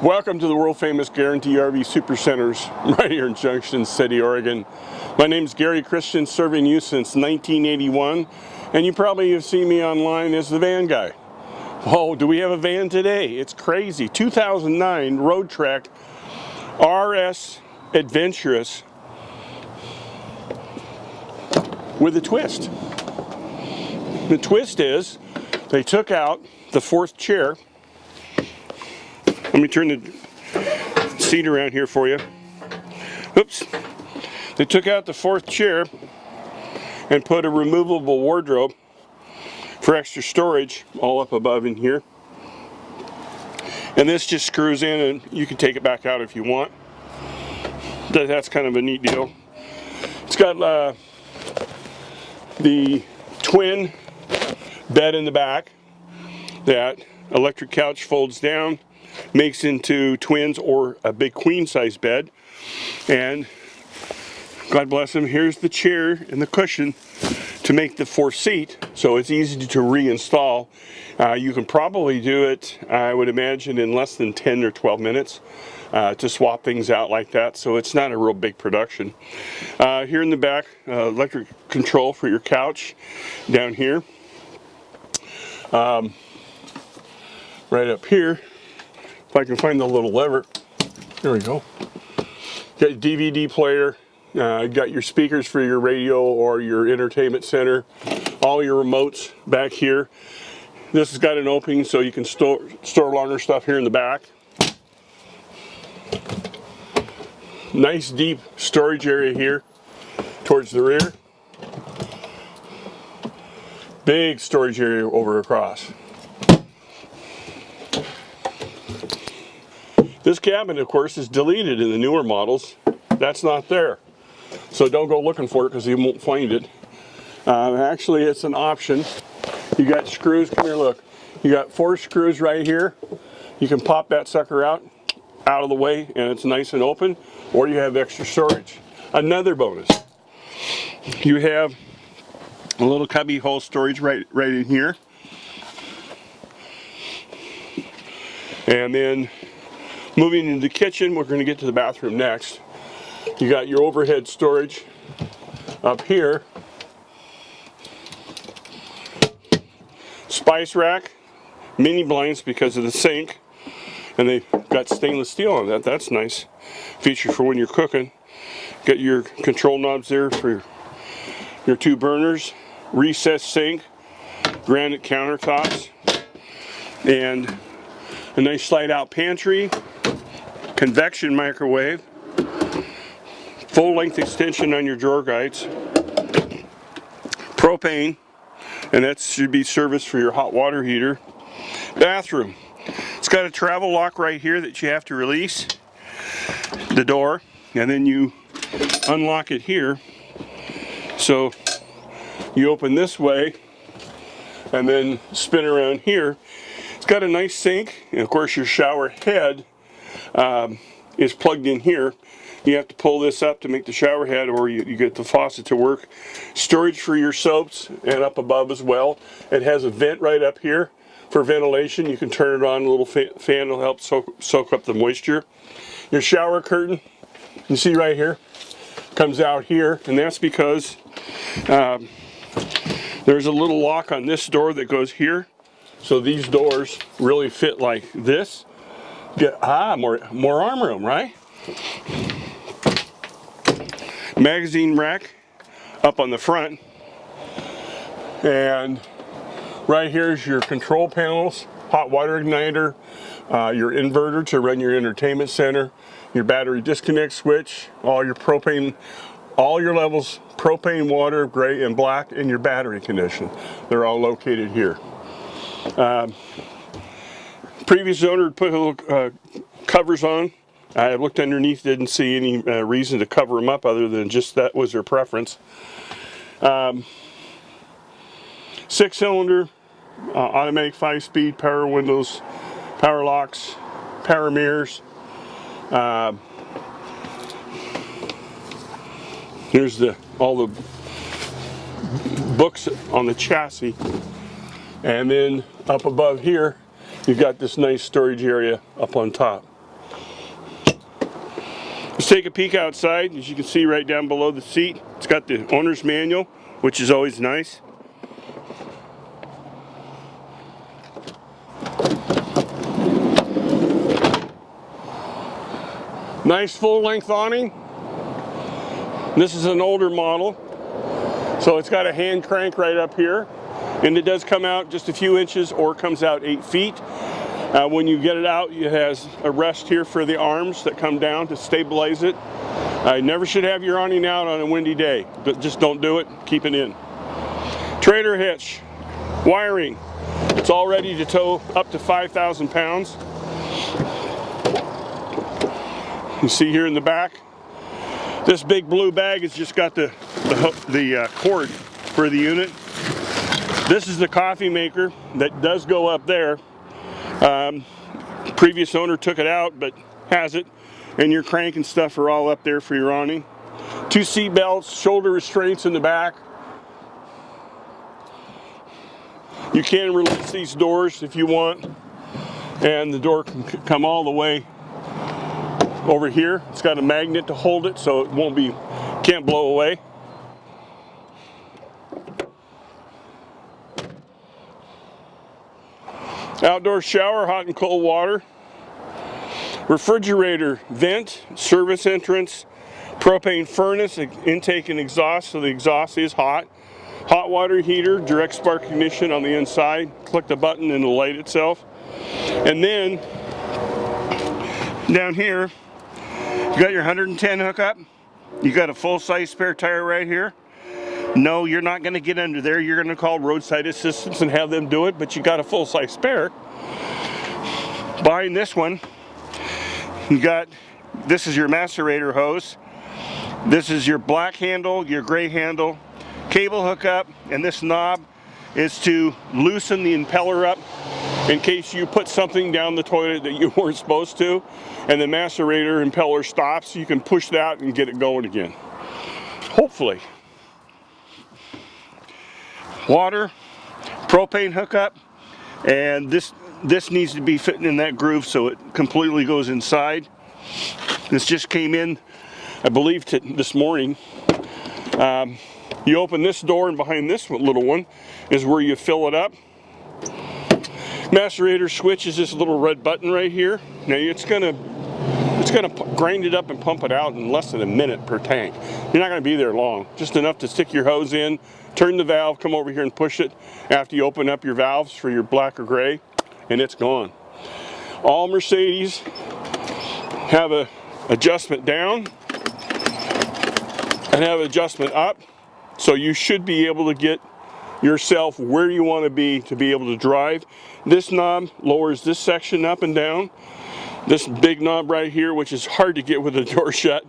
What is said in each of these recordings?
Welcome to the world famous Guaranty RV Supercenters right here in Junction City, Oregon. My name is Gary.Christiance, serving you since 1981, and you probably have seen me online as the van guy. Oh, do we have a van today? It's crazy. 2009 Roadtrek RS Adventurous with a twist. The twist is they took out the fourth chair. Let me turn the seat around here for you. Oops. They took out the fourth chair and put a removable wardrobe for extra storage all up above in here. And this just screws in and you can take it back out if you want. That's kind of a neat deal. It's got the twin bed in the back. That electric couch folds down, makes into twins or a big queen size bed. And God bless him, here's the chair and the cushion to make the fourth seat, so it's easy to reinstall. You can probably do it, I would imagine, in less than 10 or 12 minutes to swap things out like that, so it's not a real big production. Here in the back, electric control for your couch down here. Right up here, if I can find the little lever, there we go. Got your DVD player, got your speakers for your radio or your entertainment center, all your remotes back here. This has got an opening so you can store longer stuff here in the back. Nice deep storage area here towards the rear. Big storage area over across. This cabinet, of course, is deleted in the newer models. That's not there. So don't go looking for it because you won't find it. Actually, it's an option. You got screws, come here, look. You got 4 screws right here. You can pop that sucker out of the way and it's nice and open, or you have extra storage. Another bonus. You have a little cubby hole storage right in here. And then moving into the kitchen, we're going to get to the bathroom next. You got your overhead storage up here. Spice rack, mini blinds because of the sink, and they've got stainless steel on that. That's nice feature for when you're cooking. Got your control knobs there for your 2 burners, recessed sink, granite countertops, and a nice slide out pantry, convection microwave, full length extension on your drawer guides, propane, and that should be serviced for your hot water heater. Bathroom. It's got a travel lock right here that you have to release the door, and then you unlock it here. So you open this way and then spin around here. It's got a nice sink, and of course your shower head is plugged in here. You have to pull this up to make the shower head, or you get the faucet to work. Storage for your soaps, and up above as well. It has a vent right up here for ventilation. You can turn it on, a little fan will help soak up the moisture. Your shower curtain, you see right here, comes out here, and that's because there's a little lock on this door that goes here. So these doors really fit like this. More arm room, right? Magazine rack up on the front. And right here's your control panels, hot water igniter, your inverter to run your entertainment center, your battery disconnect switch, all your propane, all your levels, propane, water, gray, and black, and your battery condition. They're all located here. Previous owner put a little covers on. I looked underneath, didn't see any reason to cover them up other than just that was their preference. 6-cylinder, automatic 5-speed, power windows, power locks, power mirrors. Here's all the books on the chassis. And then up above here, you've got this nice storage area up on top. Let's take a peek outside. As you can see right down below the seat, it's got the owner's manual, which is always nice. Nice full-length awning. This is an older model, so it's got a hand crank right up here, and it does come out just a few inches or comes out 8 feet. When you get it out, it has a rest here for the arms that come down to stabilize it. You never should have your awning out on a windy day, but just don't do it, keep it in. Trailer hitch, wiring, it's all ready to tow up to 5,000 pounds. You see here in the back, this big blue bag has just got the cord for the unit. This is the coffee maker that does go up there. Previous owner took it out, but has it, and your crank and stuff are all up there for your awning. 2 seat belts, shoulder restraints in the back. You can release these doors if you want, and the door can come all the way over here. It's got a magnet to hold it, so it can't blow away. Outdoor shower, hot and cold water. Refrigerator, vent, service entrance, propane furnace, intake and exhaust, so the exhaust is hot. Hot water heater, direct spark ignition on the inside. Click the button and it'll light itself. And then down here, you got your 110 hookup. You got a full-size spare tire right here. No, you're not going to get under there. You're going to call roadside assistance and have them do it, but you got a full-size spare. Behind this one, you got, this is your macerator hose. This is your black handle, your gray handle, cable hookup, and this knob is to loosen the impeller up in case you put something down the toilet that you weren't supposed to, and the macerator impeller stops. You can push that and get it going again. Hopefully. Water, propane hookup, and this needs to be fitting in that groove so it completely goes inside. This just came in, I believe, this morning. You open this door, and behind this little one is where you fill it up. Macerator switch is this little red button right here. Now it's gonna grind it up and pump it out in less than a minute per tank. You're not gonna be there long. Just enough to stick your hose in, turn the valve, come over here and push it after you open up your valves for your black or gray, and it's gone. All Mercedes have a adjustment down and have adjustment up, so you should be able to get yourself where you want to be able to drive. This knob lowers this section up and down. This big knob right here, which is hard to get with the door shut,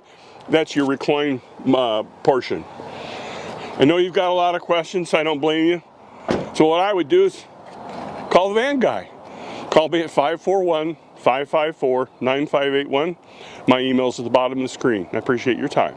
that's your recline portion. I know you've got a lot of questions, I don't blame you. So what I would do is call the van guy. Call me at 541-554-9581. My email's at the bottom of the screen. I appreciate your time.